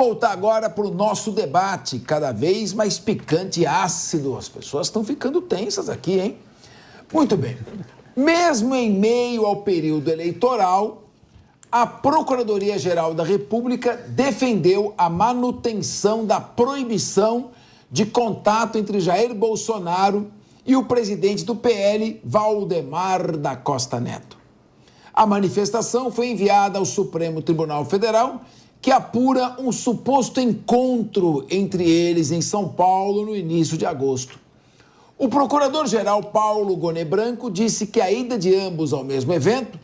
Voltar agora para o nosso debate, cada vez mais picante e ácido. As pessoas estão ficando tensas aqui, hein? Muito bem. Mesmo em meio ao período eleitoral, a Procuradoria-Geral da República defendeu a manutenção da proibição de contato entre Jair Bolsonaro e o presidente do PL, Valdemar da Costa Neto. A manifestação foi enviada ao Supremo Tribunal Federal, que apura um suposto encontro entre eles em São Paulo no início de agosto. O procurador-geral Paulo Goné Branco disse que a ida de ambos ao mesmo evento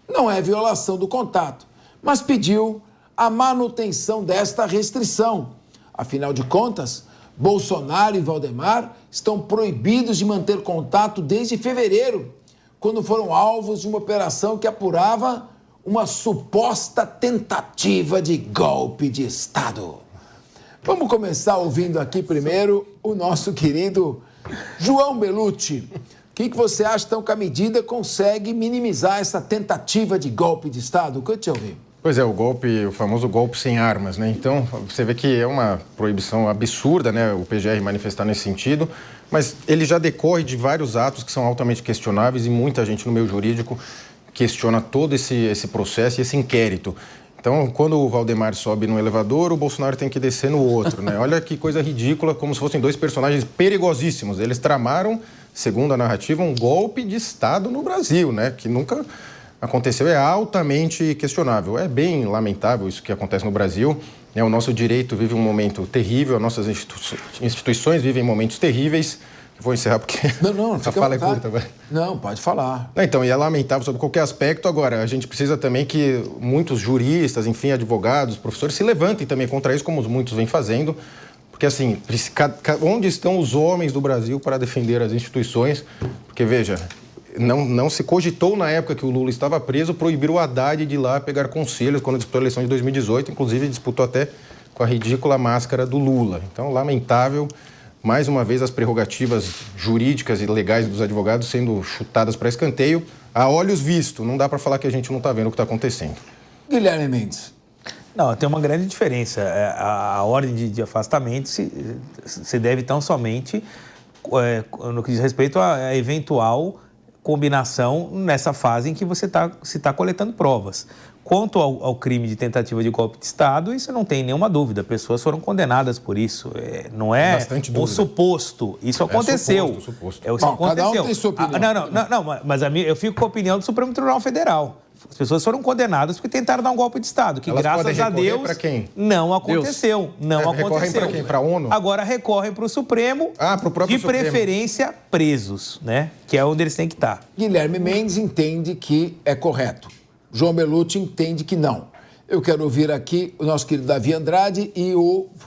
não é violação do contato, mas pediu a manutenção desta restrição. Afinal de contas, Bolsonaro e Valdemar estão proibidos de manter contato desde fevereiro, quando foram alvos de uma operação que apurava uma suposta tentativa de golpe de Estado. Vamos começar ouvindo aqui primeiro o nosso querido João Belucci. O que você acha então que a medida consegue minimizar essa tentativa de golpe de Estado? O que eu te ouvi? Pois é, o famoso golpe sem armas, né? Então, você vê que é uma proibição absurda, né? O PGR manifestar nesse sentido, mas ele já decorre de vários atos que são altamente questionáveis e muita gente no meio jurídico questiona todo esse processo e esse inquérito. Então, quando o Valdemar sobe no elevador, o Bolsonaro tem que descer no outro, né? Olha que coisa ridícula, como se fossem dois personagens perigosíssimos. Eles tramaram, segundo a narrativa, um golpe de Estado no Brasil, né? Que nunca aconteceu, é altamente questionável. É bem lamentável isso que acontece no Brasil. O nosso direito vive um momento terrível, as nossas instituições vivem momentos terríveis. Vou encerrar porque a fala é curta agora. Não, pode falar. Então, e é lamentável sobre qualquer aspecto. Agora, a gente precisa também que muitos juristas, enfim, advogados, professores, se levantem também contra isso, como muitos vêm fazendo. Porque, assim, onde estão os homens do Brasil para defender as instituições? Porque, veja, não se cogitou na época que o Lula estava preso proibir o Haddad de ir lá pegar conselhos quando disputou a eleição de 2018. Inclusive, disputou até com a ridícula máscara do Lula. Então, lamentável. Mais uma vez, as prerrogativas jurídicas e legais dos advogados sendo chutadas para escanteio. A olhos vistos, não dá para falar que a gente não está vendo o que está acontecendo. Guilherme Mendes. Não, tem uma grande diferença. A ordem de afastamento se deve tão somente no que diz respeito a eventual combinação nessa fase em que você está coletando provas. Quanto ao crime de tentativa de golpe de Estado, isso não tem nenhuma dúvida. Pessoas foram condenadas por isso. Não é o suposto. Isso aconteceu. Suposto. Isso aconteceu. Cada um tem sua opinião. Não, mas eu fico com a opinião do Supremo Tribunal Federal. As pessoas foram condenadas porque tentaram dar um golpe de Estado, que graças a Deus não aconteceu. Não aconteceu. Recorrem para quem? Para a ONU? Agora recorrem para o Supremo, para o próprio de preferência presos, né? Que é onde eles têm que estar. Guilherme Mendes entende que é correto. João Belucci entende que não. Eu quero ouvir aqui o nosso querido Davi Andrade e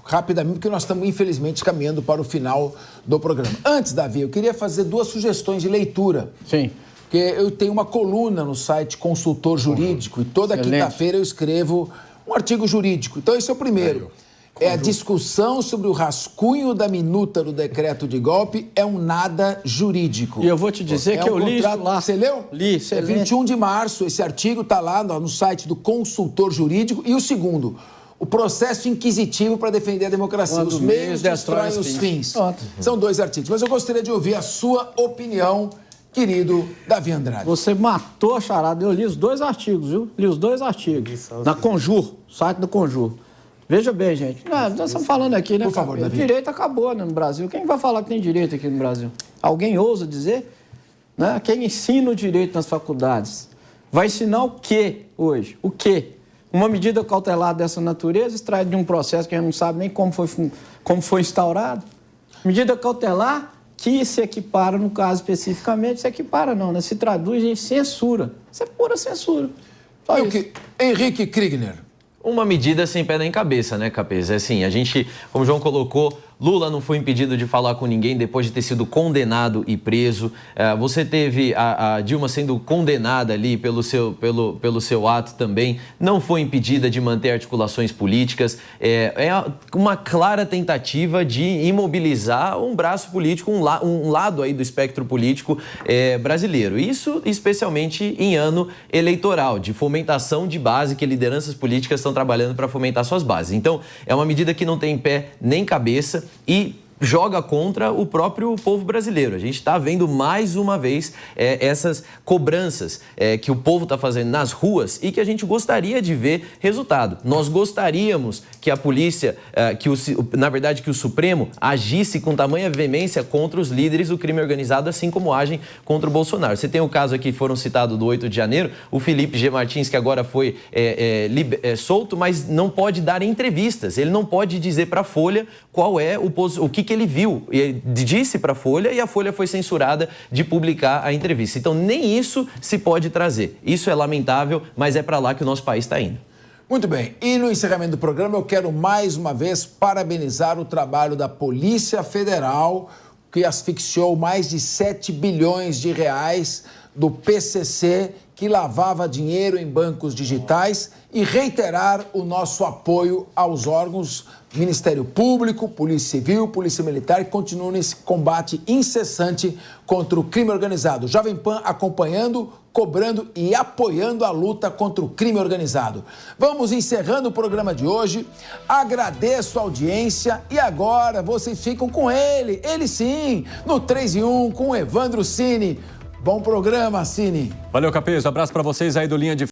rapidamente, porque nós estamos, infelizmente, caminhando para o final do programa. Antes, Davi, eu queria fazer 2 sugestões de leitura. Sim. Porque eu tenho uma coluna no site Consultor Jurídico e toda quinta-feira eu escrevo um artigo jurídico. Então, esse é o primeiro. É a discussão sobre o rascunho da minuta do decreto de golpe é um nada jurídico. E eu vou te dizer que eu li isso lá. Você leu? Li, É 21 de março, esse artigo está lá no site do Consultor Jurídico. E o segundo, o processo inquisitivo para defender a democracia. Quando os meios destroem os fins. São 2 artigos. Mas eu gostaria de ouvir a sua opinião, querido Davi Andrade. Você matou a charada. Eu li os 2 artigos, viu? Li os 2 artigos. Na Conjur, site do Conjur. Veja bem, gente. Nós estamos falando aqui, né? Por favor, Davi. O direito acabou, né, no Brasil. Quem vai falar que tem direito aqui no Brasil? Alguém ousa dizer? Né? Quem ensina o direito nas faculdades? Vai ensinar o quê hoje? O quê? Uma medida cautelar dessa natureza, extraída de um processo que a gente não sabe nem como foi instaurado. Medida cautelar que se equipara, no caso especificamente, se equipara não, né? Se traduz em censura. Isso é pura censura. Só isso. Henrique Kriegner. Uma medida sem pé nem cabeça, né, Capês? É assim, a gente, como o João colocou, Lula não foi impedido de falar com ninguém depois de ter sido condenado e preso. Você teve a Dilma sendo condenada ali pelo seu ato também. Não foi impedida de manter articulações políticas. É uma clara tentativa de imobilizar um braço político, um lado aí do espectro político brasileiro. Isso especialmente em ano eleitoral, de fomentação de base, que lideranças políticas estão trabalhando para fomentar suas bases. Então, é uma medida que não tem pé nem cabeça e joga contra o próprio povo brasileiro. A gente está vendo mais uma vez essas cobranças que o povo está fazendo nas ruas e que a gente gostaria de ver resultado. Nós gostaríamos que a polícia, na verdade que o Supremo agisse com tamanha veemência contra os líderes do crime organizado, assim como agem contra o Bolsonaro. Você tem o caso aqui, foram citados do 8 de janeiro, o Felipe G. Martins, que agora foi solto, mas não pode dar entrevistas. Ele não pode dizer para a Folha qual é o que ele viu. Ele disse para a Folha e a Folha foi censurada de publicar a entrevista. Então, nem isso se pode trazer. Isso é lamentável, mas é para lá que o nosso país está indo. Muito bem. E no encerramento do programa, eu quero mais uma vez parabenizar o trabalho da Polícia Federal, que asfixiou mais de 7 bilhões de reais do PCC, que lavava dinheiro em bancos digitais, e reiterar o nosso apoio aos órgãos Ministério Público, Polícia Civil, Polícia Militar, que continuam nesse combate incessante contra o crime organizado. Jovem Pan acompanhando, cobrando e apoiando a luta contra o crime organizado. Vamos encerrando o programa de hoje. Agradeço a audiência e agora vocês ficam com ele sim, no 3 em 1 com o Evandro Cini. Bom programa, Cini. Valeu, Capês. Um abraço para vocês aí do Linha de